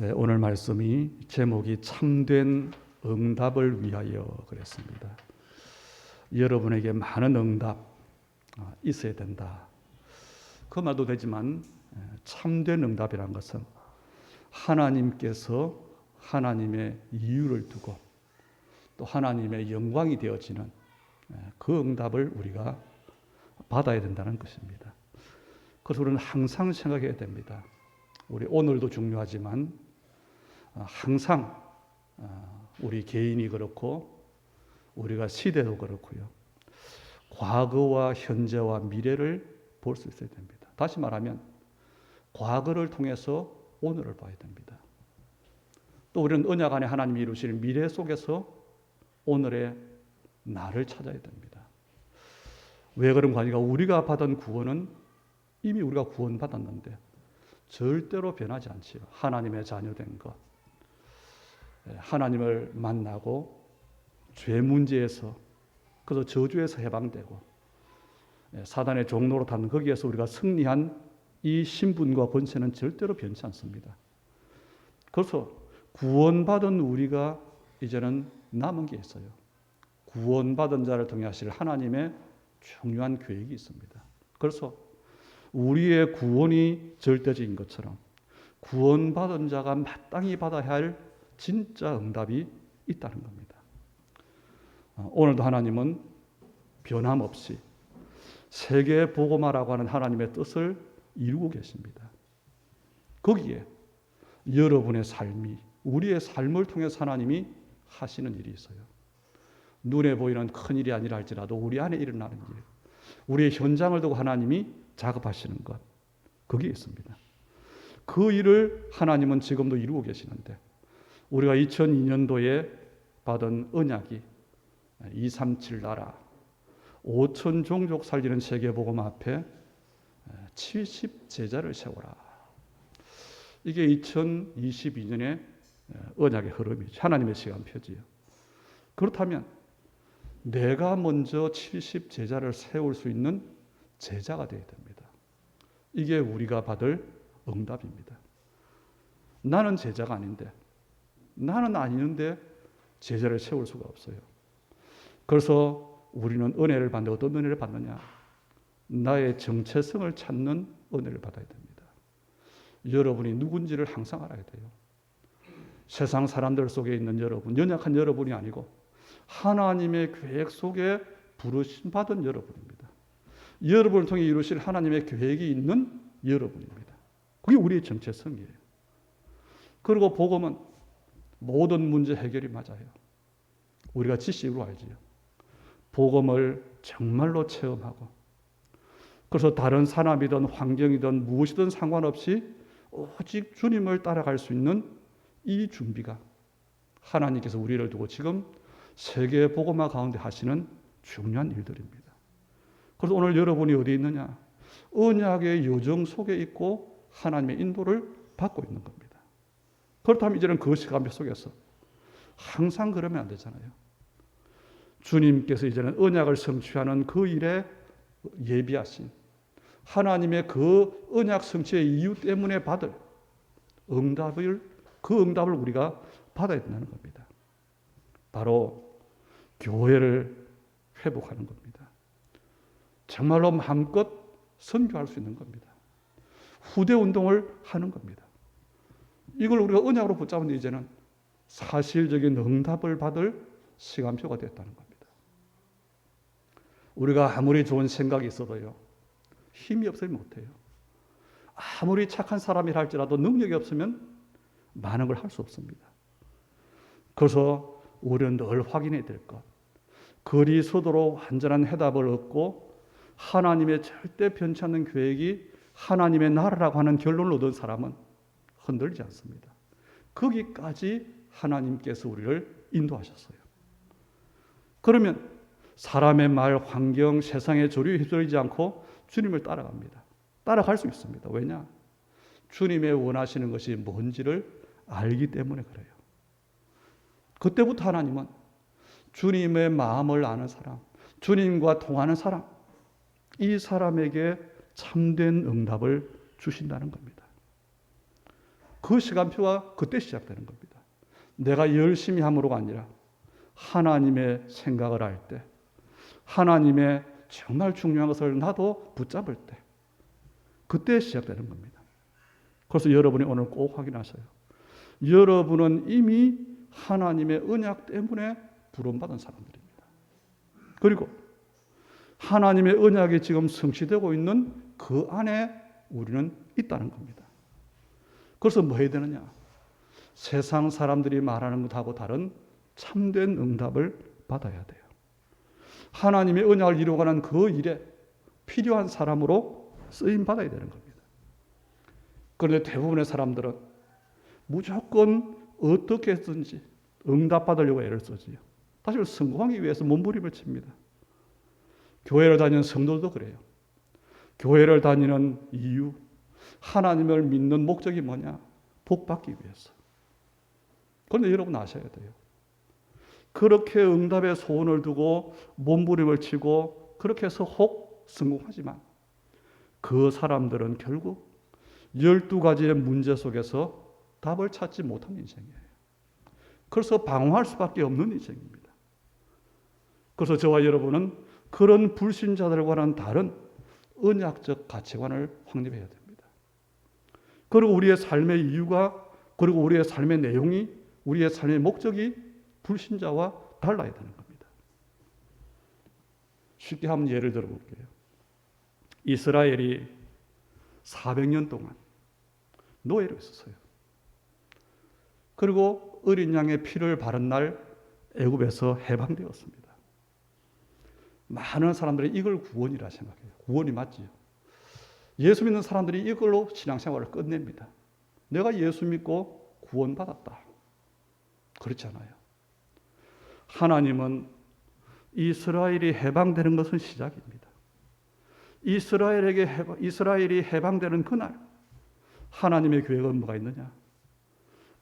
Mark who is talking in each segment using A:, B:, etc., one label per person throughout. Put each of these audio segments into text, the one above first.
A: 오늘 말씀이 제목이 참된 응답을 위하여 그랬습니다. 여러분에게 많은 응답 있어야 된다. 그 말도 되지만 참된 응답이라는 것은 하나님께서 하나님의 이유를 두고 또 하나님의 영광이 되어지는 그 응답을 우리가 받아야 된다는 것입니다. 그래서 우리는 항상 생각해야 됩니다. 우리 오늘도 중요하지만 항상 우리 개인이 그렇고 우리가 시대도 그렇고요. 과거와 현재와 미래를 볼 수 있어야 됩니다. 다시 말하면 과거를 통해서 오늘을 봐야 됩니다. 또 우리는 언약 안에 하나님이 이루실 미래 속에서 오늘의 나를 찾아야 됩니다. 왜 그런 관계가 우리가 받은 구원은 이미 우리가 구원받았는데 절대로 변하지 않지요. 하나님의 자녀된 것, 하나님을 만나고 죄 문제에서 그래서 저주에서 해방되고 사단의 종로로 타는 거기에서 우리가 승리한 이 신분과 권세는 절대로 변치 않습니다. 그래서 구원받은 우리가 이제는 남은 게 있어요. 구원받은 자를 통해 하실 하나님의 중요한 계획이 있습니다. 그래서 우리의 구원이 절대적인 것처럼 구원받은 자가 마땅히 받아야 할 진짜 응답이 있다는 겁니다. 오늘도 하나님은 변함없이 세계 복음화라고 하는 하나님의 뜻을 이루고 계십니다. 거기에 여러분의 삶이 우리의 삶을 통해서 하나님이 하시는 일이 있어요. 눈에 보이는 큰 일이 아니라 할지라도 우리 안에 일어나는 일, 우리의 현장을 두고 하나님이 작업하시는 것, 거기에 있습니다. 그 일을 하나님은 지금도 이루고 계시는데 우리가 2002년도에 받은 언약이 237 나라 5천 종족 살리는 세계복음 앞에 70 제자를 세워라. 이게 2022년의 언약의 흐름이죠. 하나님의 시간표지요. 그렇다면 내가 먼저 70 제자를 세울 수 있는 제자가 되어야 됩니다. 이게 우리가 받을 응답입니다. 나는 제자가 아닌데, 나는 아니는데 제자를 세울 수가 없어요. 그래서 우리는 은혜를 받는데 어떤 은혜를 받느냐? 나의 정체성을 찾는 은혜를 받아야 됩니다. 여러분이 누군지를 항상 알아야 돼요. 세상 사람들 속에 있는 여러분, 연약한 여러분이 아니고 하나님의 계획 속에 부르심 받은 여러분입니다. 여러분을 통해 이루실 하나님의 계획이 있는 여러분입니다. 그게 우리의 정체성이에요. 그리고 복음은 모든 문제 해결이 맞아요. 우리가 지식으로 알지요. 복음을 정말로 체험하고 그래서 다른 사람이든 환경이든 무엇이든 상관없이 오직 주님을 따라갈 수 있는 이 준비가 하나님께서 우리를 두고 지금 세계 복음화 가운데 하시는 중요한 일들입니다. 그래서 오늘 여러분이 어디 있느냐? 언약의 요정 속에 있고 하나님의 인도를 받고 있는 겁니다. 그렇다면 이제는 그 시간표 속에서 항상 그러면 안 되잖아요. 주님께서 이제는 언약을 성취하는 그 일에 예비하신 하나님의 그 언약 성취의 이유 때문에 받을 응답을 우리가 받아야 된다는 겁니다. 바로 교회를 회복하는 겁니다. 정말로 마음껏 선교할 수 있는 겁니다. 후대 운동을 하는 겁니다. 이걸 우리가 언약으로 붙잡은 이제는 사실적인 응답을 받을 시간표가 됐다는 겁니다. 우리가 아무리 좋은 생각이 있어도요, 힘이 없으면 못해요. 아무리 착한 사람이라 할지라도 능력이 없으면 많은 걸 할 수 없습니다. 그래서 우리는 늘 확인해야 될 것. 그리스도로 완전한 해답을 얻고 하나님의 절대 변치 않는 계획이 하나님의 나라라고 하는 결론을 얻은 사람은 흔들리지 않습니다. 거기까지 하나님께서 우리를 인도하셨어요. 그러면 사람의 말, 환경, 세상의 조류에 휩쓸리지 않고 주님을 따라갑니다. 따라갈 수 있습니다. 왜냐? 주님의 원하시는 것이 뭔지를 알기 때문에 그래요. 그때부터 하나님은 주님의 마음을 아는 사람, 주님과 통하는 사람, 이 사람에게 참된 응답을 주신다는 겁니다. 그 시간표가 그때 시작되는 겁니다. 내가 열심히 함으로가 아니라 하나님의 생각을 할 때, 하나님의 정말 중요한 것을 나도 붙잡을 때, 그때 시작되는 겁니다. 그래서 여러분이 오늘 꼭 확인하세요. 여러분은 이미 하나님의 언약 때문에 부름받은 사람들입니다. 그리고 하나님의 언약이 지금 성취되고 있는 그 안에 우리는 있다는 겁니다. 그래서 뭐 해야 되느냐? 세상 사람들이 말하는 것하고 다른 참된 응답을 받아야 돼요. 하나님의 언약을 이루어가는 그 일에 필요한 사람으로 쓰임 받아야 되는 겁니다. 그런데 대부분의 사람들은 무조건 어떻게 해서든지 응답받으려고 애를 쓰지요. 사실 성공하기 위해서 몸부림을 칩니다. 교회를 다니는 성도도 그래요. 교회를 다니는 이유, 하나님을 믿는 목적이 뭐냐? 복 받기 위해서. 그런데 여러분 아셔야 돼요. 그렇게 응답의 소원을 두고 몸부림을 치고 그렇게 해서 혹 성공하지만 그 사람들은 결국 12가지의 문제 속에서 답을 찾지 못한 인생이에요. 그래서 방황할 수밖에 없는 인생입니다. 그래서 저와 여러분은 그런 불신자들과는 다른 언약적 가치관을 확립해야 됩니다. 그리고 우리의 삶의 이유가, 그리고 우리의 삶의 내용이, 우리의 삶의 목적이 불신자와 달라야 되는 겁니다. 쉽게 한번 예를 들어볼게요. 이스라엘이 400년 동안 노예로 있었어요. 그리고 어린 양의 피를 바른 날 애굽에서 해방되었습니다. 많은 사람들이 이걸 구원이라 생각해요. 구원이 맞지요. 예수 믿는 사람들이 이걸로 신앙생활을 끝냅니다. 내가 예수 믿고 구원받았다. 그렇지 않아요. 하나님은 이스라엘이 해방되는 것은 시작입니다. 이스라엘이 해방되는 그날 하나님의 계획은 뭐가 있느냐?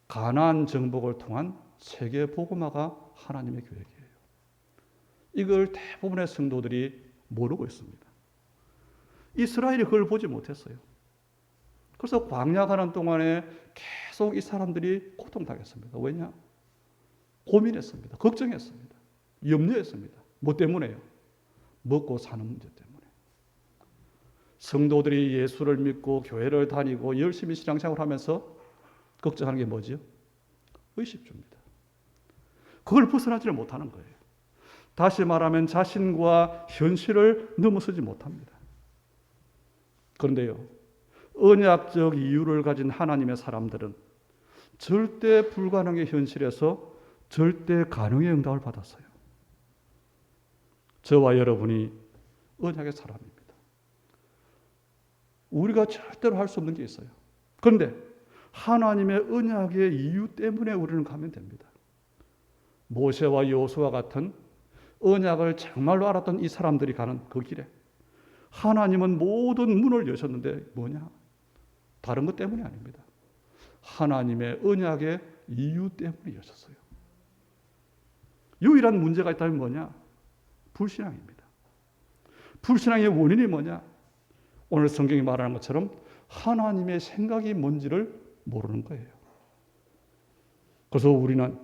A: 가나안 정복을 통한 세계 복음화가 하나님의 계획이에요. 이걸 대부분의 성도들이 모르고 있습니다. 이스라엘이 그걸 보지 못했어요. 그래서 광야 가는 동안에 계속 이 사람들이 고통당했습니다. 왜냐? 고민했습니다. 걱정했습니다. 염려했습니다. 뭐 때문에요? 먹고 사는 문제 때문에. 성도들이 예수를 믿고 교회를 다니고 열심히 신앙생활을 하면서 걱정하는 게 뭐죠? 의식주입니다. 그걸 벗어나지를 못하는 거예요. 다시 말하면 자신과 현실을 넘어서지 못합니다. 그런데요, 언약적 이유를 가진 하나님의 사람들은 절대 불가능의 현실에서 절대 가능의 응답을 받았어요. 저와 여러분이 언약의 사람입니다. 우리가 절대로 할 수 없는 게 있어요. 그런데 하나님의 언약의 이유 때문에 우리는 가면 됩니다. 모세와 여호수아 같은 언약을 정말로 알았던 이 사람들이 가는 그 길에 하나님은 모든 문을 여셨는데 뭐냐? 다른 것 때문이 아닙니다. 하나님의 언약의 이유 때문에 여셨어요. 유일한 문제가 있다면 뭐냐? 불신앙입니다. 불신앙의 원인이 뭐냐? 오늘 성경이 말하는 것처럼 하나님의 생각이 뭔지를 모르는 거예요. 그래서 우리는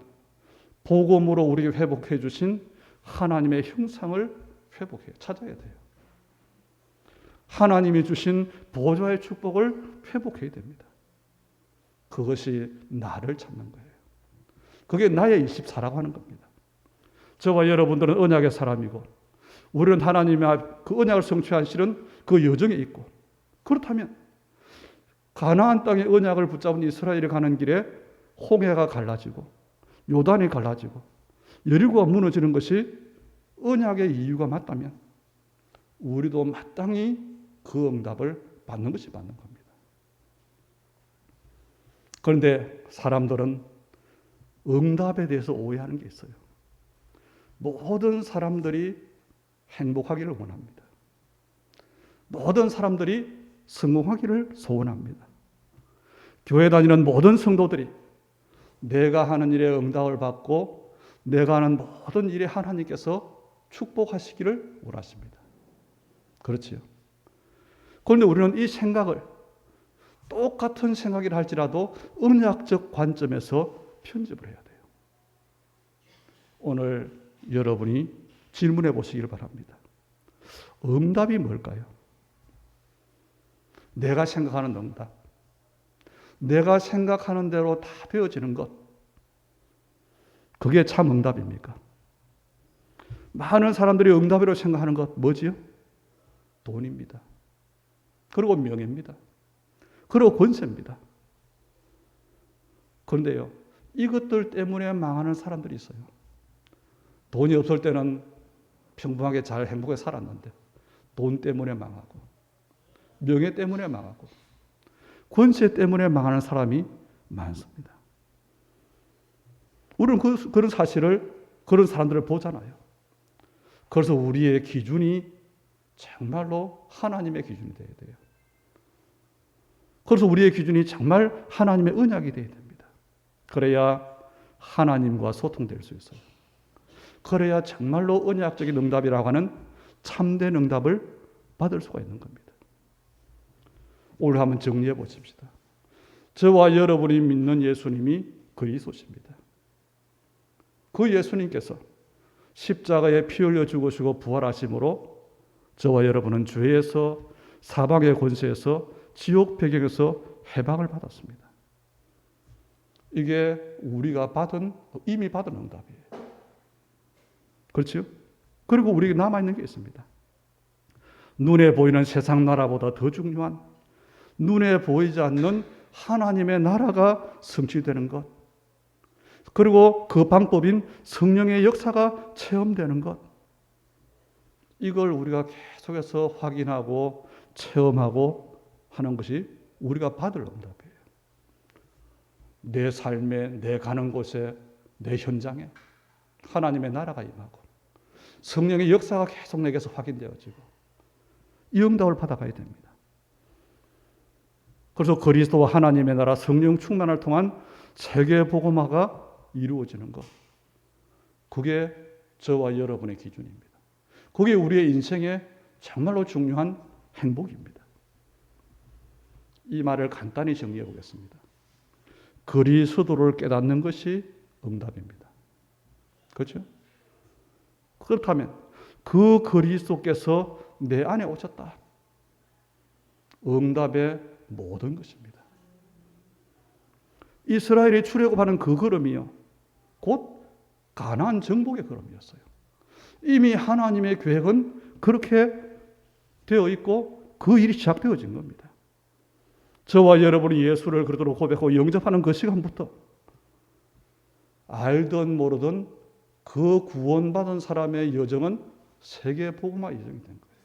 A: 복음으로 우리에게 회복해 주신 하나님의 형상을 회복해요. 찾아야 돼요. 하나님이 주신 보좌의 축복을 회복해야 됩니다. 그것이 나를 찾는 거예요. 그게 나의 24라고 하는 겁니다. 저와 여러분들은 언약의 사람이고 우리는 하나님의 그 언약을 성취하시는 그 여정에 있고, 그렇다면 가나안 땅의 언약을 붙잡은 이스라엘이 가는 길에 홍해가 갈라지고 요단이 갈라지고 여리고가 무너지는 것이 언약의 이유가 맞다면 우리도 마땅히 그 응답을 받는 것이 맞는 겁니다. 그런데 사람들은 응답에 대해서 오해하는 게 있어요. 모든 사람들이 행복하기를 원합니다. 모든 사람들이 성공하기를 소원합니다. 교회 다니는 모든 성도들이 내가 하는 일에 응답을 받고 내가 하는 모든 일에 하나님께서 축복하시기를 원하십니다. 그렇지요. 그런데 우리는 이 생각을 똑같은 생각이라 할지라도 언약적 관점에서 편집을 해야 돼요. 오늘 여러분이 질문해 보시기를 바랍니다. 응답이 뭘까요? 내가 생각하는 응답. 내가 생각하는 대로 다 되어지는 것. 그게 참 응답입니까? 많은 사람들이 응답이라고 생각하는 것 뭐지요? 돈입니다. 그리고 명예입니다. 그리고 권세입니다. 그런데요, 이것들 때문에 망하는 사람들이 있어요. 돈이 없을 때는 평범하게 잘 행복하게 살았는데 돈 때문에 망하고 명예 때문에 망하고 권세 때문에 망하는 사람이 많습니다. 우리는 그런 사실을, 그런 사람들을 보잖아요. 그래서 우리의 기준이 정말로 하나님의 기준이 되어야 돼요. 그래서 우리의 기준이 정말 하나님의 언약이 되어야 됩니다. 그래야 하나님과 소통될 수 있어요. 그래야 정말로 언약적인 응답이라고 하는 참된 응답을 받을 수가 있는 겁니다. 오늘 한번 정리해 보십시다. 저와 여러분이 믿는 예수님이 그리스도십니다. 그 예수님께서 십자가에 피 흘려 죽으시고 부활하심으로 저와 여러분은 죄에서, 사방의 권세에서, 지옥 배경에서 해방을 받았습니다. 이게 우리가 이미 받은 응답이에요. 그렇죠? 그리고 우리에게 남아있는 게 있습니다. 눈에 보이는 세상 나라보다 더 중요한, 눈에 보이지 않는 하나님의 나라가 성취되는 것. 그리고 그 방법인 성령의 역사가 체험되는 것. 이걸 우리가 계속해서 확인하고 체험하고 하는 것이 우리가 받을 응답이에요. 내 삶에, 내 가는 곳에, 내 현장에 하나님의 나라가 임하고 성령의 역사가 계속 내게서 확인되어지고 이 응답을 받아가야 됩니다. 그래서 그리스도와 하나님의 나라, 성령 충만을 통한 세계 복음화가 이루어지는 것. 그게 저와 여러분의 기준입니다. 그게 우리의 인생에 정말로 중요한 행복입니다. 이 말을 간단히 정리해 보겠습니다. 그리스도를 깨닫는 것이 응답입니다. 그렇죠? 그렇다면 그 그리스도께서 내 안에 오셨다. 응답의 모든 것입니다. 이스라엘이 출애굽하는 그 걸음이요, 곧 가나안 정복의 걸음이었어요. 이미 하나님의 계획은 그렇게 되어 있고 그 일이 시작되어진 겁니다. 저와 여러분이 예수를 그리스도로 고백하고 영접하는 그 시간부터 알든 모르든 그 구원받은 사람의 여정은 세계 복음화 여정이 된 거예요.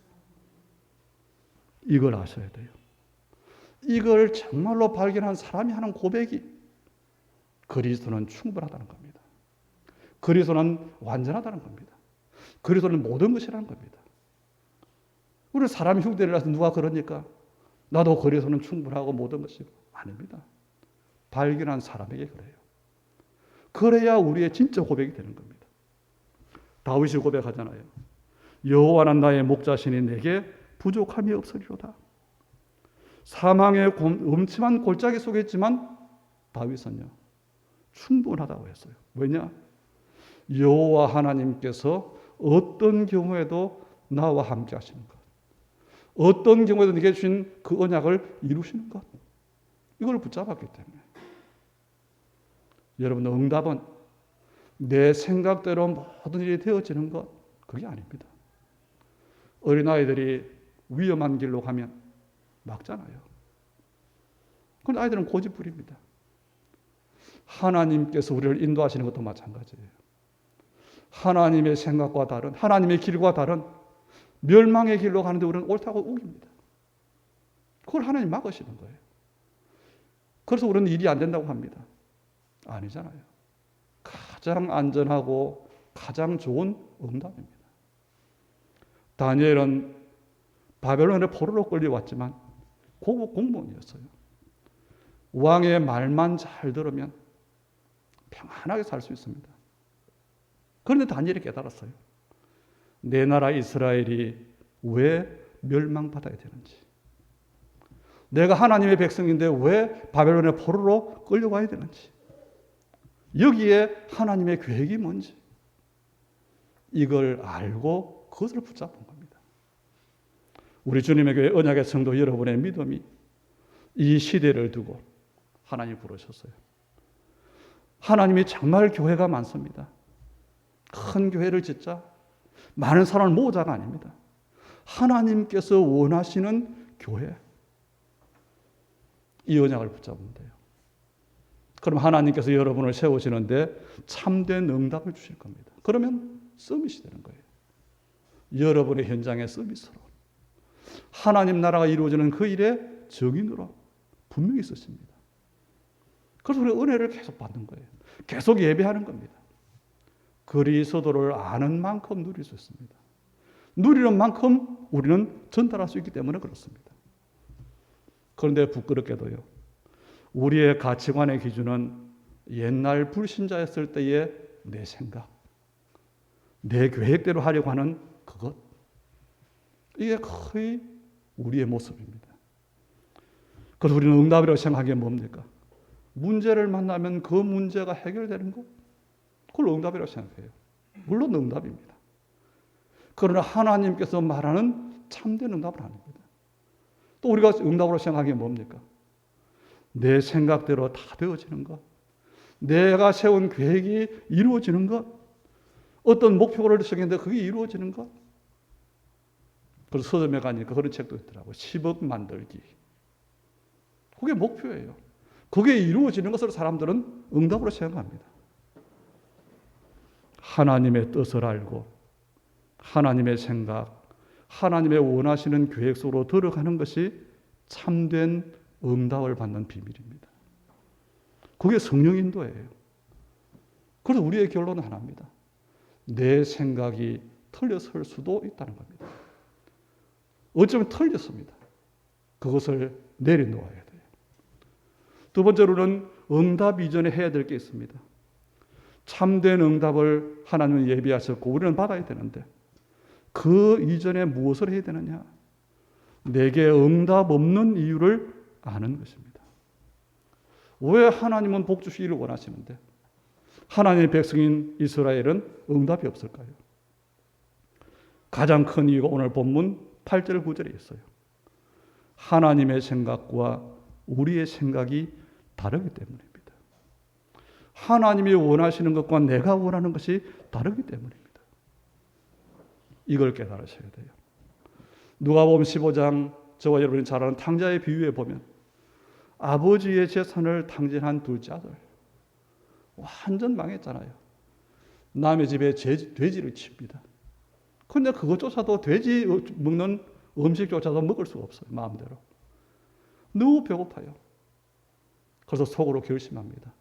A: 이걸 아셔야 돼요. 이걸 정말로 발견한 사람이 하는 고백이 그리스도는 충분하다는 겁니다. 그리스도는 완전하다는 겁니다. 그리스도는 모든 것이라는 겁니다. 우리 사람 흉내를 내서 누가 그러니까 나도 그리스도는 충분하고 모든 것이고 아닙니다. 발견한 사람에게 그래요. 그래야 우리의 진짜 고백이 되는 겁니다. 다윗이 고백하잖아요. 여호와는 나의 목자시니 내게 부족함이 없으리로다. 사망의 음침한 골짜기 속에 있지만 다윗은요 충분하다고 했어요. 왜냐? 여호와 하나님께서 어떤 경우에도 나와 함께 하시는 것, 어떤 경우에도 내게 주신 그 언약을 이루시는 것, 이걸 붙잡았기 때문에 여러분, 응답은 내 생각대로 모든 일이 되어지는 것, 그게 아닙니다. 어린아이들이 위험한 길로 가면 막잖아요. 그런데 아이들은 고집부립니다. 하나님께서 우리를 인도하시는 것도 마찬가지예요. 하나님의 생각과 다른, 하나님의 길과 다른 멸망의 길로 가는데 우리는 옳다고 우깁니다. 그걸 하나님 막으시는 거예요. 그래서 우리는 일이 안 된다고 합니다. 아니잖아요. 가장 안전하고 가장 좋은 응답입니다. 다니엘은 바벨론의 포로로 끌려왔지만 고급 공무원이었어요. 왕의 말만 잘 들으면 평안하게 살 수 있습니다. 그런데 다니엘이 깨달았어요. 내 나라 이스라엘이 왜 멸망받아야 되는지. 내가 하나님의 백성인데 왜 바벨론의 포로로 끌려가야 되는지, 여기에 하나님의 계획이 뭔지 이걸 알고 그것을 붙잡은 겁니다. 우리 주님의 교회 언약의 성도 여러분의 믿음이 이 시대를 두고 하나님이 부르셨어요. 하나님이 정말 교회가 많습니다. 큰 교회를 짓자, 많은 사람을 모으자가 아닙니다. 하나님께서 원하시는 교회, 이 언약을 붙잡으면 돼요. 그럼 하나님께서 여러분을 세우시는데 참된 응답을 주실 겁니다. 그러면 서밋이 되는 거예요. 여러분의 현장의 서밋으로 하나님 나라가 이루어지는 그 일의 증인으로 분명히 쓰십니다. 그래서 우리가 은혜를 계속 받는 거예요. 계속 예배하는 겁니다. 그리스도를 아는 만큼 누릴 수 있습니다. 누리는 만큼 우리는 전달할 수 있기 때문에 그렇습니다. 그런데 부끄럽게도요, 우리의 가치관의 기준은 옛날 불신자였을 때의 내 생각, 내 계획대로 하려고 하는 그것, 이게 거의 우리의 모습입니다. 그래서 우리는 응답이라고 생각하기에 뭡니까? 문제를 만나면 그 문제가 해결되는 것, 그걸 응답이라고 생각해요. 물론 응답입니다. 그러나 하나님께서 말하는 참된 응답은 아닙니다. 또 우리가 응답으로 생각하기에 뭡니까? 내 생각대로 다 되어지는 것, 내가 세운 계획이 이루어지는 것, 어떤 목표를 정했는데 그게 이루어지는 것. 그래서 서점에 가니까 그런 책도 있더라고요. 10억 만들기. 그게 목표예요. 그게 이루어지는 것으로 사람들은 응답으로 생각합니다. 하나님의 뜻을 알고 하나님의 생각, 하나님의 원하시는 계획 속으로 들어가는 것이 참된 응답을 받는 비밀입니다. 그게 성령 인도예요. 그래서 우리의 결론은 하나입니다. 내 생각이 틀려설 수도 있다는 겁니다. 어쩌면 틀렸습니다. 그것을 내려놓아야 돼요. 두 번째로는 응답 이전에 해야 될 게 있습니다. 참된 응답을 하나님은 예비하셨고 우리는 받아야 되는데 그 이전에 무엇을 해야 되느냐? 내게 응답 없는 이유를 아는 것입니다. 왜 하나님은 복 주시기를 원하시는데 하나님의 백성인 이스라엘은 응답이 없을까요? 가장 큰 이유가 오늘 본문 8절 9절에 있어요. 하나님의 생각과 우리의 생각이 다르기 때문입니다. 하나님이 원하시는 것과 내가 원하는 것이 다르기 때문입니다. 이걸 깨달으셔야 돼요. 누가복음 15장, 저와 여러분이 잘 아는 탕자의 비유에 보면 아버지의 재산을 탕진한 둘째 아들, 완전 망했잖아요. 남의 집에 돼지를 칩니다. 그런데 그것조차도 돼지 먹는 음식조차도 먹을 수가 없어요. 마음대로. 너무 배고파요. 그래서 속으로 결심합니다.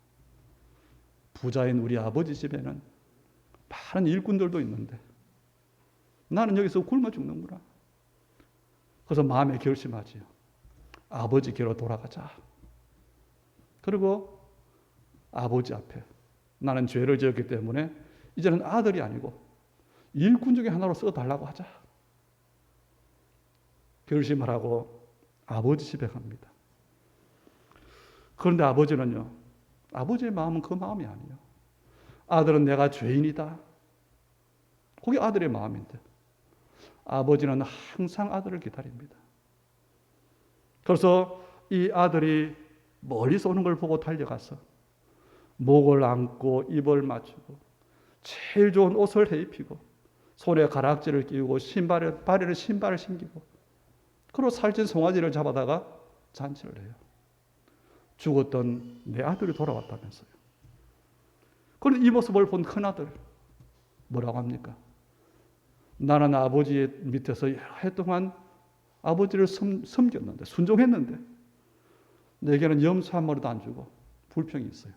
A: 부자인 우리 아버지 집에는 많은 일꾼들도 있는데 나는 여기서 굶어 죽는구나. 그래서 마음에 결심하지요. 아버지께로 돌아가자. 그리고 아버지 앞에 나는 죄를 지었기 때문에 이제는 아들이 아니고 일꾼 중에 하나로 써달라고 하자. 결심을 하고 아버지 집에 갑니다. 그런데 아버지는요, 아버지의 마음은 그 마음이 아니에요. 아들은 내가 죄인이다. 그게 아들의 마음인데 아버지는 항상 아들을 기다립니다. 그래서 이 아들이 멀리서 오는 걸 보고 달려가서 목을 안고 입을 맞추고 제일 좋은 옷을 해입히고 손에 가락지를 끼우고 발에는 신발을 신기고 그리고 살찐 송아지를 잡아다가 잔치를 해요. 죽었던 내 아들이 돌아왔다면서요. 그런데 이 모습을 본 큰아들 뭐라고 합니까? 나는 아버지의 밑에서 여러 해 동안 아버지를 섬겼는데 순종했는데 내게는 염소 한 마리도 안 주고 불평이 있어요.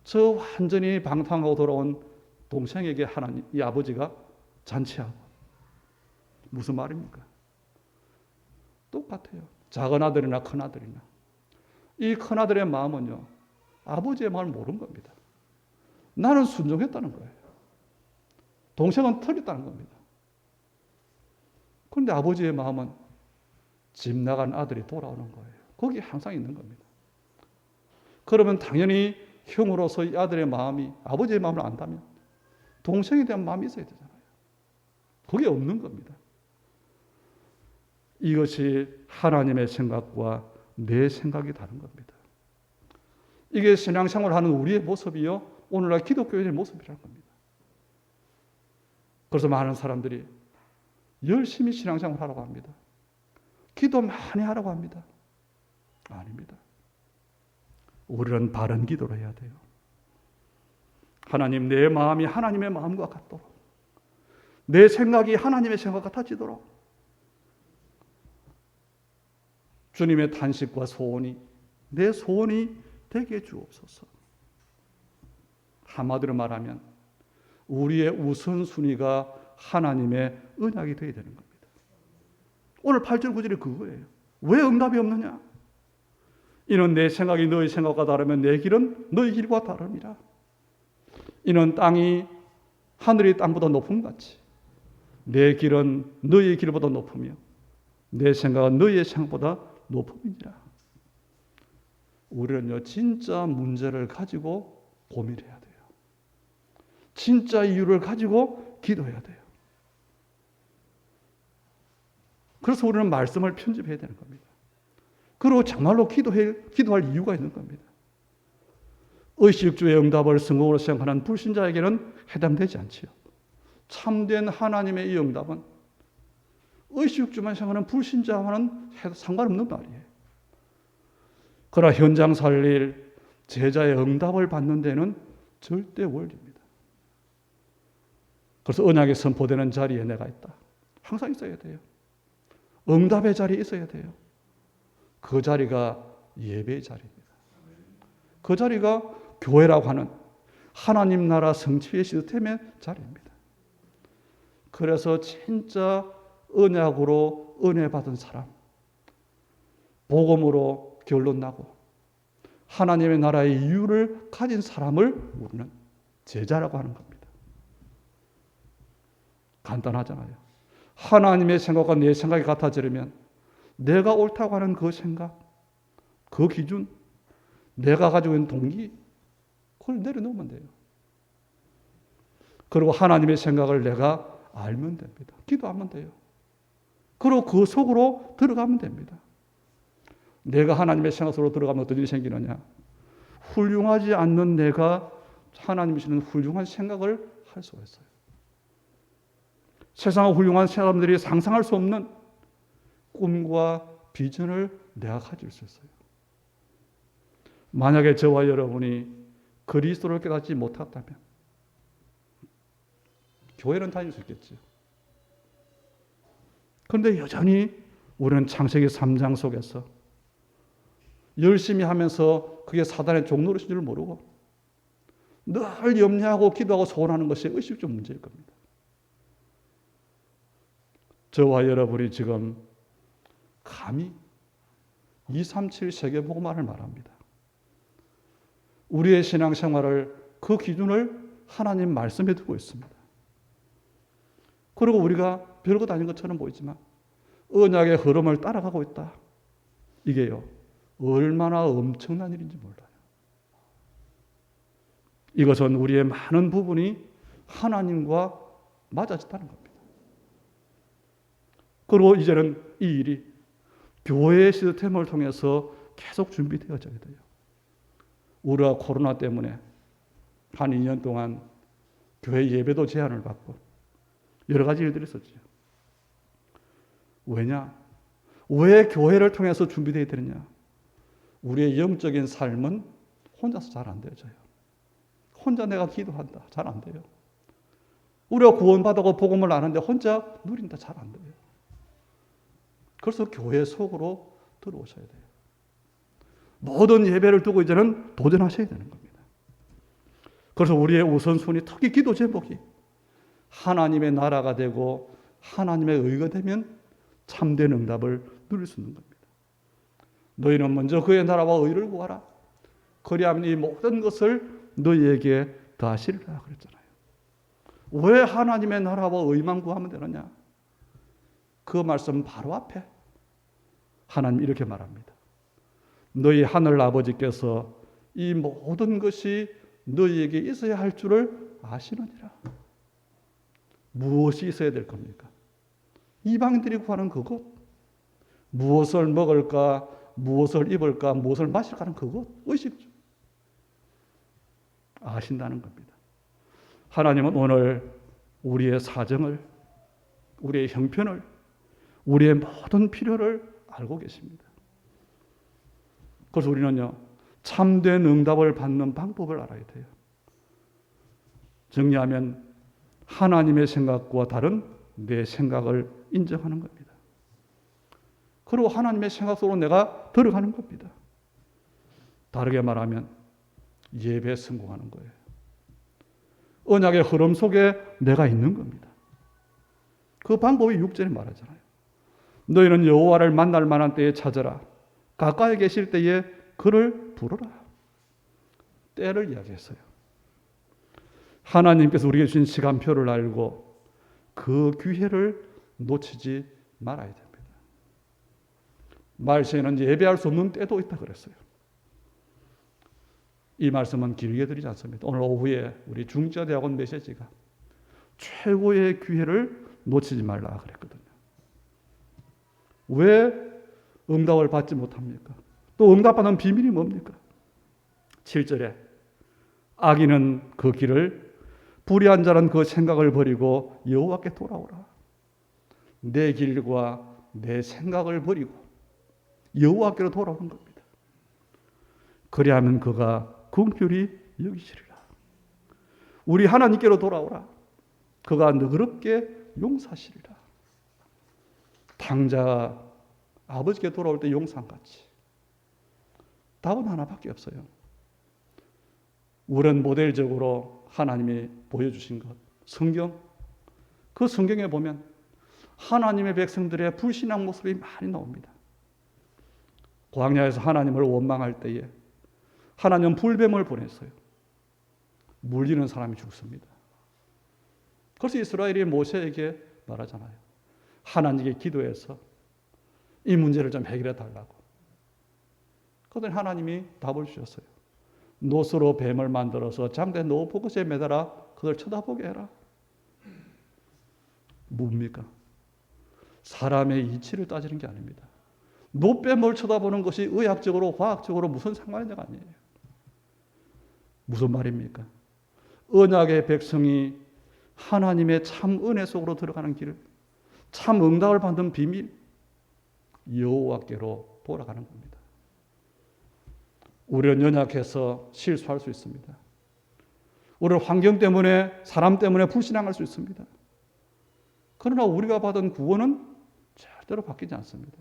A: 저 완전히 방탕하고 돌아온 동생에게 하나님, 이 아버지가 잔치하고 무슨 말입니까? 똑같아요. 작은 아들이나 큰 아들이나 이 큰 아들의 마음은요 아버지의 마음을 모르는 겁니다. 나는 순종했다는 거예요. 동생은 틀렸다는 겁니다. 그런데 아버지의 마음은 집 나간 아들이 돌아오는 거예요. 거기 항상 있는 겁니다. 그러면 당연히 형으로서 이 아들의 마음이 아버지의 마음을 안다면 동생에 대한 마음이 있어야 되잖아요. 그게 없는 겁니다. 이것이 하나님의 생각과 내 생각이 다른 겁니다. 이게 신앙생활을 하는 우리의 모습이요, 오늘날 기독교인의 모습이라는 겁니다. 그래서 많은 사람들이 열심히 신앙생활을 하라고 합니다. 기도 많이 하라고 합니다. 아닙니다. 우리는 바른 기도를 해야 돼요. 하나님, 내 마음이 하나님의 마음과 같도록, 내 생각이 하나님의 생각과 같아지도록 주님의 탄식과 소원이 내 소원이 되게 해 주옵소서. 한마디로 말하면 우리의 우선순위가 하나님의 언약이 되어야 되는 겁니다. 오늘 8절 9절이 그거예요. 왜 응답이 없느냐? 이는 내 생각이 너희 생각과 다르면 내 길은 너희 길과 다름이라. 이는 땅이 하늘이 땅보다 높음 같이 내 길은 너희의 길보다 높으며 내 생각은 너희의 생각보다 높음이니라. 우리는요, 진짜 문제를 가지고 고민해야 돼요. 진짜 이유를 가지고 기도해야 돼요. 그래서 우리는 말씀을 편집해야 되는 겁니다. 그리고 정말로 기도할 이유가 있는 겁니다. 의식주의 응답을 성공으로 생각하는 불신자에게는 해당되지 않지요. 참된 하나님의 이 응답은 의식주만 생각하는 불신자와는 상관없는 말이에요. 그러나 현장 살릴 제자의 응답을 받는 데는 절대 원리입니다. 그래서 언약이 선포되는 자리에 내가 있다. 항상 있어야 돼요. 응답의 자리에 있어야 돼요. 그 자리가 예배의 자리입니다. 그 자리가 교회라고 하는 하나님 나라 성취의 시스템의 자리입니다. 그래서 진짜 언약으로 은혜 받은 사람, 복음으로 결론나고 하나님의 나라의 이유를 가진 사람을 우리는 제자라고 하는 겁니다. 간단하잖아요. 하나님의 생각과 내 생각이 같아지려면 내가 옳다고 하는 그 생각, 그 기준, 내가 가지고 있는 동기, 그걸 내려놓으면 돼요. 그리고 하나님의 생각을 내가 알면 됩니다. 기도하면 돼요. 그리고 그 속으로 들어가면 됩니다. 내가 하나님의 생각 속으로 들어가면 어떤 일이 생기느냐? 훌륭하지 않는 내가 하나님이 주는 훌륭한 생각을 할 수가 있어요. 세상의 훌륭한 사람들이 상상할 수 없는 꿈과 비전을 내가 가질 수 있어요. 만약에 저와 여러분이 그리스도를 깨닫지 못했다면 교회는 다닐 수 있겠죠. 그런데 여전히 우리는 창세기 3장 속에서 열심히 하면서 그게 사단의 종노릇인 줄 모르고 늘 염려하고 기도하고 소원하는 것이 의식적 문제일 겁니다. 저와 여러분이 지금 감히 237 세계복음화를 말합니다. 우리의 신앙생활을 그 기준을 하나님 말씀에 두고 있습니다. 그리고 우리가 별것 아닌 것처럼 보이지만 언약의 흐름을 따라가고 있다. 이게요, 얼마나 엄청난 일인지 몰라요. 이것은 우리의 많은 부분이 하나님과 맞아졌다는 겁니다. 그리고 이제는 이 일이 교회의 시스템을 통해서 계속 준비되어져야 돼요. 우리가 코로나 때문에 한 2년 동안 교회 예배도 제한을 받고 여러 가지 일들이 있었죠. 왜냐? 왜 교회를 통해서 준비되어야 되느냐? 우리의 영적인 삶은 혼자서 잘 안 되어져요. 혼자 내가 기도한다. 잘 안 돼요. 우리가 구원받아고 복음을 아는데 혼자 누린다. 잘 안 돼요. 그래서 교회 속으로 들어오셔야 돼요. 모든 예배를 두고 이제는 도전하셔야 되는 겁니다. 그래서 우리의 우선순위, 특히 기도 제목이 하나님의 나라가 되고 하나님의 의가 되면 참된 응답을 누릴 수 있는 겁니다. 너희는 먼저 그의 나라와 의를 구하라. 그리하면 이 모든 것을 너희에게 더하시리라 그랬잖아요. 왜 하나님의 나라와 의만 구하면 되느냐? 그 말씀 바로 앞에 하나님 이렇게 말합니다. 너희 하늘 아버지께서 이 모든 것이 너희에게 있어야 할 줄을 아시느니라. 무엇이 있어야 될 겁니까? 이방인들이 구하는 그것, 무엇을 먹을까, 무엇을 입을까, 무엇을 마실까 하는 그것, 의식주 아신다는 겁니다. 하나님은 오늘 우리의 사정을, 우리의 형편을, 우리의 모든 필요를 알고 계십니다. 그래서 우리는요, 참된 응답을 받는 방법을 알아야 돼요. 정리하면 하나님의 생각과 다른 내 생각을 인정하는 겁니다. 그리고 하나님의 생각 속으로 내가 들어가는 겁니다. 다르게 말하면 예배에 성공하는 거예요. 언약의 흐름 속에 내가 있는 겁니다. 그 방법이 6절에 말하잖아요. 너희는 여호와를 만날 만한 때에 찾으라. 가까이 계실 때에 그를 부르라. 때를 이야기했어요. 하나님께서 우리에게 주신 시간표를 알고 그 기회를 놓치지 말아야 됩니다. 말세에는 예배할 수 없는 때도 있다 그랬어요. 이 말씀은 길게 드리지 않습니다. 오늘 오후에 우리 중지대학원 메시지가 최고의 기회를 놓치지 말라 그랬거든요. 왜 응답을 받지 못합니까? 또 응답받는 비밀이 뭡니까? 7절에 악인은 그 길을, 불의한 자는 그 생각을 버리고 여호와께 돌아오라. 내 길과 내 생각을 버리고 여호와께로 돌아오는 겁니다. 그리하면 그가 긍휼히 여기시리라. 우리 하나님께로 돌아오라. 그가 너그럽게 용서하시리라. 당자가 아버지께 돌아올 때 용서한같이 답은 하나밖에 없어요. 우리는 모델적으로 하나님이 보여주신 것, 성경, 그 성경에 보면 하나님의 백성들의 불신앙 모습이 많이 나옵니다. 광야에서 하나님을 원망할 때에 하나님은 불뱀을 보냈어요. 물리는 사람이 죽습니다. 그래서 이스라엘이 모세에게 말하잖아요. 하나님께 기도해서 이 문제를 좀 해결해 달라고. 그랬더니 하나님이 답을 주셨어요. 노스로 뱀을 만들어서 장대 노 포커스에 매달아 그걸 쳐다보게 해라. 뭡니까? 사람의 이치를 따지는 게 아닙니다. 노뱀을 쳐다보는 것이 의학적으로 과학적으로 무슨 상관이냐가 아니에요. 무슨 말입니까? 언약의 백성이 하나님의 참 은혜 속으로 들어가는 길, 참 응답을 받는 비밀, 여호와께로 돌아가는 겁니다. 우리는 연약해서 실수할 수 있습니다. 우리는 환경 때문에, 사람 때문에 불신앙할 수 있습니다. 그러나 우리가 받은 구원은 절대로 바뀌지 않습니다.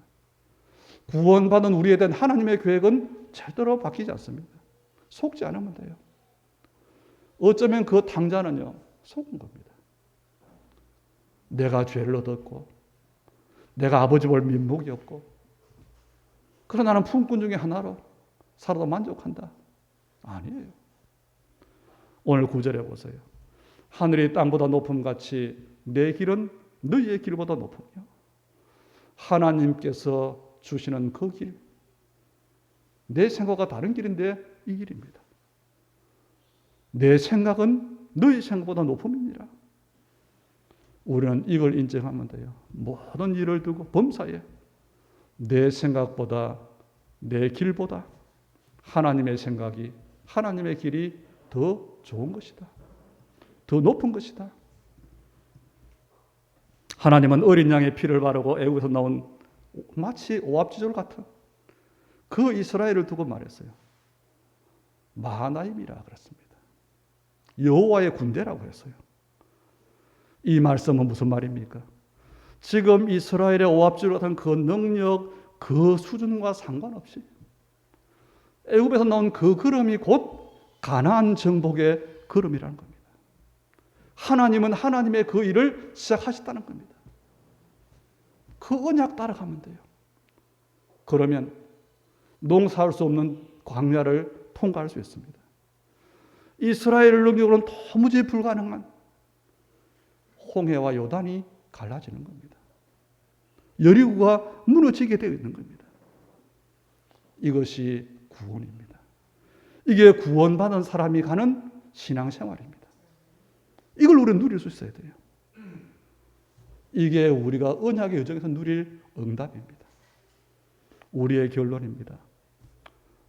A: 구원받은 우리에 대한 하나님의 계획은 절대로 바뀌지 않습니다. 속지 않으면 돼요. 어쩌면 그 당자는요, 속은 겁니다. 내가 죄를 얻었고, 내가 아버지 볼 민목이 없고, 그러나 나는 품꾼 중에 하나로 살아도 만족한다. 아니에요. 오늘 9절에 보세요. 하늘이 땅보다 높음 같이 내 길은 너희의 길보다 높으며 하나님께서 주시는 그 길, 내 생각과 다른 길인데 이 길입니다. 내 생각은 너희 생각보다 높음이니라. 우리는 이걸 인정하면 돼요. 모든 일을 두고 범사에 내 생각보다, 내 길보다 하나님의 생각이, 하나님의 길이 더 좋은 것이다. 더 높은 것이다. 하나님은 어린 양의 피를 바르고 애국에서 나온 마치 오합지졸 같은 그 이스라엘을 두고 말했어요. 마하나임이라 그랬습니다. 여호와의 군대라고 했어요. 이 말씀은 무슨 말입니까? 지금 이스라엘의 오합지졸 같은 그 능력, 그 수준과 상관없이 애굽에서 나온 그 걸음이 곧 가나안 정복의 걸음이라는 겁니다. 하나님은 하나님의 그 일을 시작하셨다는 겁니다. 그 언약 따라가면 돼요. 그러면 농사할 수 없는 광야를 통과할 수 있습니다. 이스라엘 능력으로는 도무지 불가능한 홍해와 요단이 갈라지는 겁니다. 여리고가 무너지게 되어 있는 겁니다. 이것이 구원입니다. 이게 구원받은 사람이 가는 신앙생활입니다. 이걸 우리는 누릴 수 있어야 돼요. 이게 우리가 언약의 여정에서 누릴 응답입니다. 우리의 결론입니다.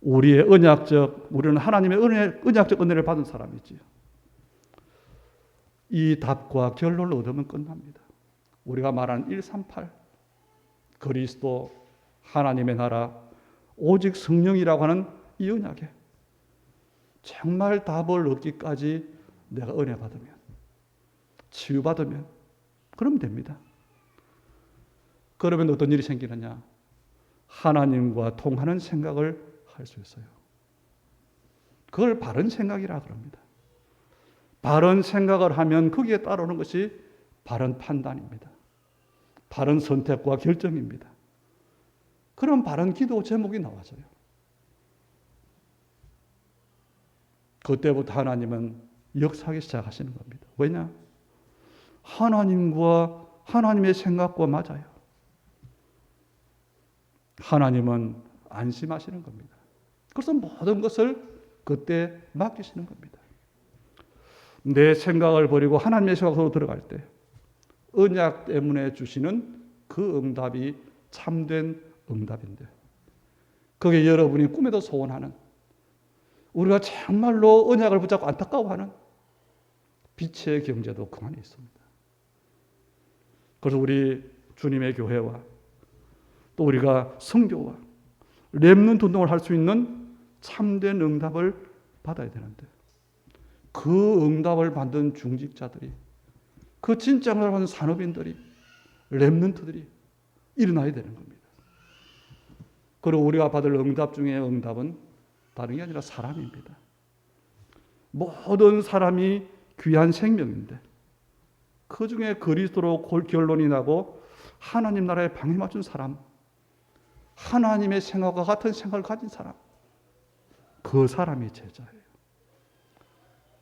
A: 우리는 하나님의 언약적 은혜를 받은 사람이지요. 이 답과 결론을 얻으면 끝납니다. 우리가 말하는 138, 그리스도, 하나님의 나라, 오직 성령이라고 하는 이 언약에 정말 답을 얻기까지 내가 은혜 받으면, 치유받으면 그러면 됩니다. 그러면 어떤 일이 생기느냐? 하나님과 통하는 생각을 할 수 있어요. 그걸 바른 생각이라 그럽니다. 바른 생각을 하면 거기에 따르는 것이 바른 판단입니다. 바른 선택과 결정입니다. 그런 바른 기도 제목이 나와져요. 그때부터 하나님은 역사하기 시작하시는 겁니다. 왜냐? 하나님의 생각과 맞아요. 하나님은 안심하시는 겁니다. 그래서 모든 것을 그때 맡기시는 겁니다. 내 생각을 버리고 하나님의 생각으로 들어갈 때 언약 때문에 주시는 그 응답이 참된 응답인데, 그게 여러분이 꿈에도 소원하는, 우리가 정말로 언약을 붙잡고 안타까워하는 빛의 경제도 그 안에 있습니다. 그래서 우리 주님의 교회와 또 우리가 성교와 렘넌트 운동을 할 수 있는 참된 응답을 받아야 되는데, 그 응답을 받은 중직자들이, 그 진짜 응답을 받은 산업인들이, 렘넌트들이 일어나야 되는 겁니다. 그리고 우리가 받을 응답 중에 응답은 다른 게 아니라 사람입니다. 모든 사람이 귀한 생명인데 그 중에 그리스도로 결론이 나고 하나님 나라에 방해 맞춘 사람, 하나님의 생각과 같은 생각을 가진 사람, 그 사람이 제자예요.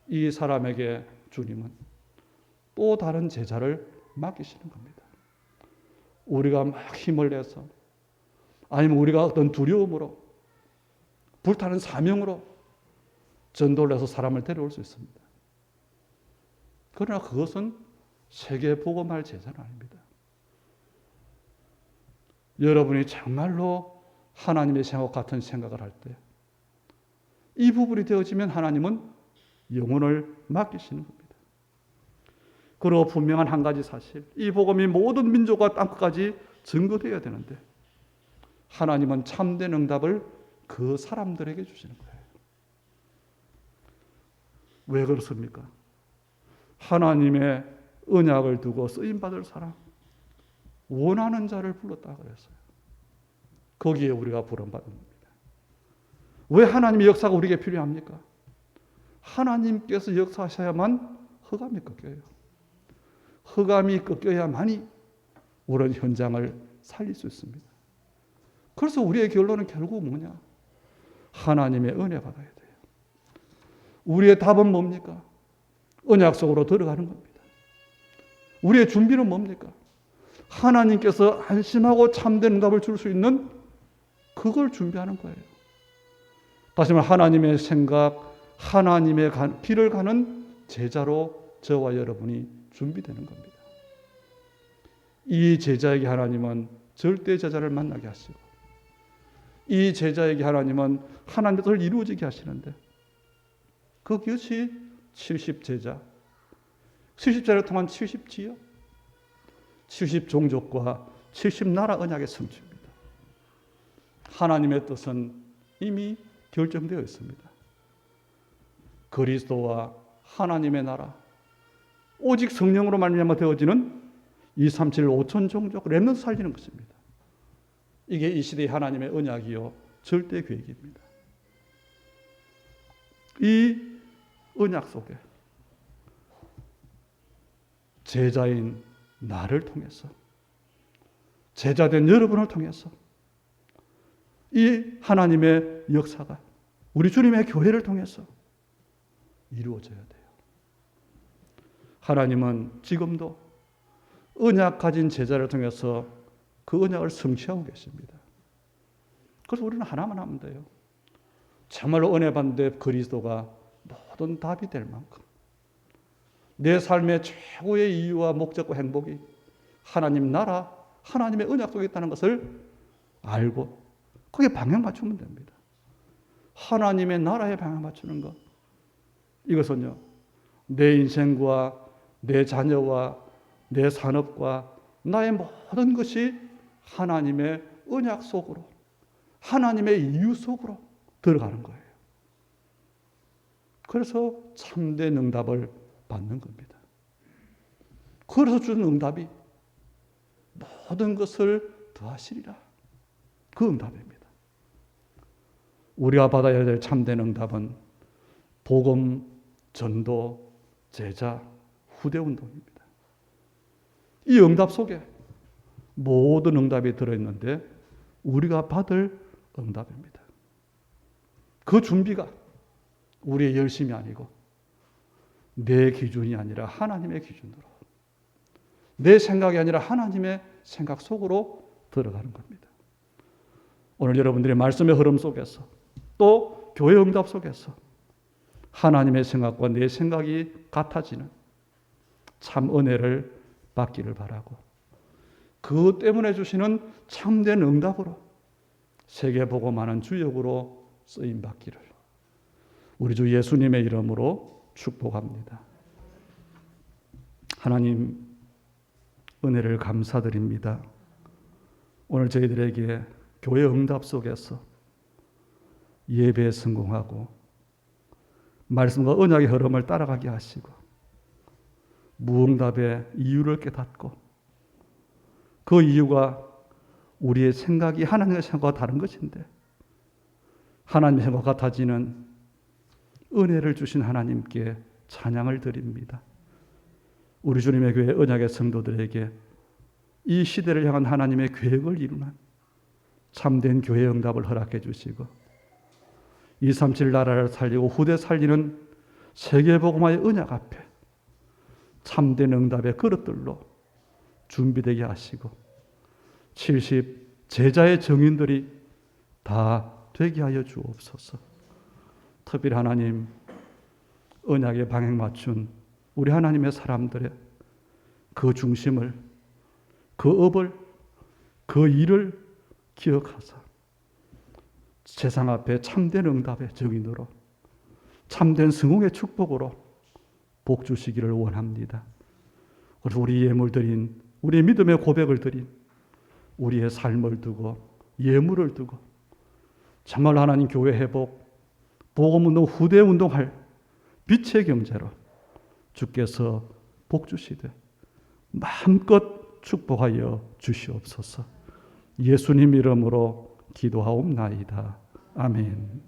A: 이 사람에게 주님은 또 다른 제자를 맡기시는 겁니다. 우리가 막 힘을 내서, 아니면 우리가 어떤 두려움으로, 불타는 사명으로 전도를 해서 사람을 데려올 수 있습니다. 그러나 그것은 세계 복음할 제자는 아닙니다. 여러분이 정말로 하나님의 생각 같은 생각을 할 때 이 부분이 되어지면 하나님은 영혼을 맡기시는 겁니다. 그리고 분명한 한 가지 사실, 이 복음이 모든 민족과 땅끝까지 증거되어야 되는데 하나님은 참된 응답을 그 사람들에게 주시는 거예요. 왜 그렇습니까? 하나님의 언약을 두고 쓰임받을 사람, 원하는 자를 불렀다 그랬어요. 거기에 우리가 부름받은 겁니다. 왜 하나님의 역사가 우리에게 필요합니까? 하나님께서 역사하셔야만 흑암이 꺾여요. 흑암이 꺾여야만이 우리는 현장을 살릴 수 있습니다. 그래서 우리의 결론은 결국 뭐냐? 하나님의 은혜 받아야 돼요. 우리의 답은 뭡니까? 언약 속으로 들어가는 겁니다. 우리의 준비는 뭡니까? 하나님께서 안심하고 참된 응답을 줄 수 있는 그걸 준비하는 거예요. 다시 말해 하나님의 생각, 하나님의 길을 가는 제자로 저와 여러분이 준비되는 겁니다. 이 제자에게 하나님은 절대 제자를 만나게 하시고, 이 제자에게 하나님은 하나님의 뜻을 이루어지게 하시는데, 그것이 70제자, 70제자를 통한 70지역, 70종족과 70나라 언약의 성취입니다. 하나님의 뜻은 이미 결정되어 있습니다. 그리스도와 하나님의 나라, 오직 성령으로 말미암아 되어지는 237 5천 종족 렘넌트 살리는 것입니다. 이게 이 시대의 하나님의 언약이요 절대 계획입니다. 이 언약 속에 제자인 나를 통해서, 제자된 여러분을 통해서 이 하나님의 역사가 우리 주님의 교회를 통해서 이루어져야 돼요. 하나님은 지금도 언약 가진 제자를 통해서 그 언약을 성취하고 계십니다. 그래서 우리는 하나만 하면 돼요. 정말로 은혜 받는 그리스도가 모든 답이 될 만큼 내 삶의 최고의 이유와 목적과 행복이 하나님 나라, 하나님의 언약 속에 있다는 것을 알고 거기에 방향 맞추면 됩니다. 하나님의 나라에 방향 맞추는 것. 이것은요, 내 인생과 내 자녀와 내 산업과 나의 모든 것이 하나님의 언약 속으로, 하나님의 이유 속으로 들어가는 거예요. 그래서 참된 응답을 받는 겁니다. 그래서 주는 응답이 모든 것을 더하시리라. 그 응답입니다. 우리가 받아야 될 참된 응답은 복음, 전도, 제자, 후대 운동입니다. 이 응답 속에 모든 응답이 들어있는데 우리가 받을 응답입니다. 그 준비가 우리의 열심이 아니고 내 기준이 아니라 하나님의 기준으로, 내 생각이 아니라 하나님의 생각 속으로 들어가는 겁니다. 오늘 여러분들의 말씀의 흐름 속에서 또 교회 응답 속에서 하나님의 생각과 내 생각이 같아지는 참 은혜를 받기를 바라고, 그것 때문에 주시는 참된 응답으로 세계복음하는 주역으로 쓰임 받기를 우리 주 예수님의 이름으로 축복합니다. 하나님, 은혜를 감사드립니다. 오늘 저희들에게 교회 응답 속에서 예배에 성공하고 말씀과 언약의 흐름을 따라가게 하시고 무응답의 이유를 깨닫고 그 이유가 우리의 생각이 하나님의 생각과 다른 것인데 하나님의 생각과 같아지는 은혜를 주신 하나님께 찬양을 드립니다. 우리 주님의 교회 언약의 성도들에게 이 시대를 향한 하나님의 계획을 이루는 참된 교회 응답을 허락해 주시고 237 나라를 살리고 후대 살리는 세계복음화의 언약 앞에 참된 응답의 그릇들로 준비되게 하시고 70 제자의 정인들이 다 되게 하여 주옵소서. 특별히 하나님, 언약에 방향 맞춘 우리 하나님의 사람들의 그 중심을, 그 업을, 그 일을 기억하사 세상 앞에 참된 응답의 증인으로, 참된 승홍의 축복으로 복 주시기를 원합니다. 그래서 우리 예물 드린, 우리의 믿음의 고백을 드린 우리의 삶을 두고, 예물을 두고 정말 하나님 교회 회복, 복음운동, 후대 운동할 빛의 경제로 주께서 복 주시되 마음껏 축복하여 주시옵소서. 예수님 이름으로 기도하옵나이다. 아멘.